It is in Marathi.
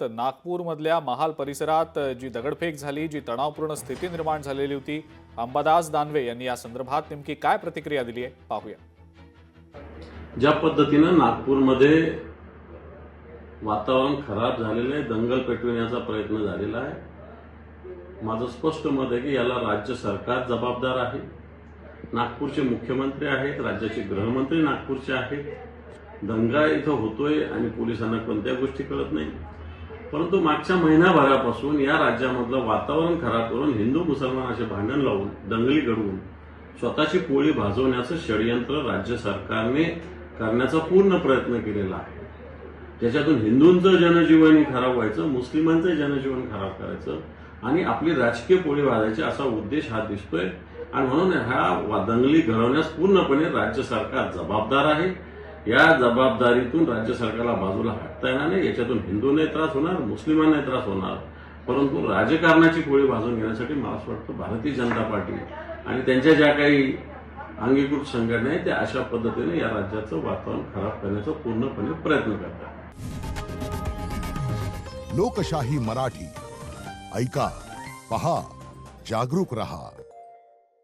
अंतर्गत नागपूरमधल्या महाल परिसरात जी दगडफेक झाली, जी तणावपूर्ण स्थिती निर्माण झालेली होती, अंबादास दानवे यांनी या संदर्भात नेमकी काय प्रतिक्रिया दिली आहे पाहूया। ज्या पद्धतीने नागपूरमध्ये वातावरण खराब झालेलं आहे, दंगल पेटविण्याचा प्रयत्न झालेला आहे। माझं स्पष्ट मत आहे की याला राज्य सरकार जबाबदार आहे। नागपूरचे मुख्यमंत्री आहेत, राज्याचे गृहमंत्री नागपूरचे आहेत। दंगा इथं होतोय आणि पोलिसांना कोणत्या गोष्टी कळत नाही। परंतु मागच्या महिनाभरापासून या राज्यामधलं वातावरण खराब करून हिंदू मुसलमान असे भांडण लावून, दंगली घडवून स्वतःची पोळी भाजवण्याचं षडयंत्र राज्य सरकारने करण्याचा पूर्ण प्रयत्न केलेला आहे। त्याच्यातून हिंदूंचं जनजीवन खराब व्हायचं, मुस्लिमांचं जनजीवन खराब करायचं आणि आपली राजकीय पोळी भाजायची असा उद्देश हा दिसतोय। आणि म्हणून ह्या दंगली घडवण्यास पूर्णपणे राज्य सरकार जबाबदार आहे। या जबाबदारीतून राज्य सरकारला बाजूला हटता येणार नाही। याच्यातून हिंदूंनाही त्रास होणार, मुस्लिमांनाही त्रास होणार, परंतु राजकारणाची पोळी भाजून घेण्यासाठी मला असं वाटतं भारतीय जनता पार्टी आणि त्यांच्या ज्या काही अंगीकृत संघटना आहेत त्या अशा पद्धतीने या राज्याचं वातावरण खराब करण्याचा पूर्णपणे प्रयत्न करतात। लोकशाही मराठी ऐका, पहा, जागरूक रहा।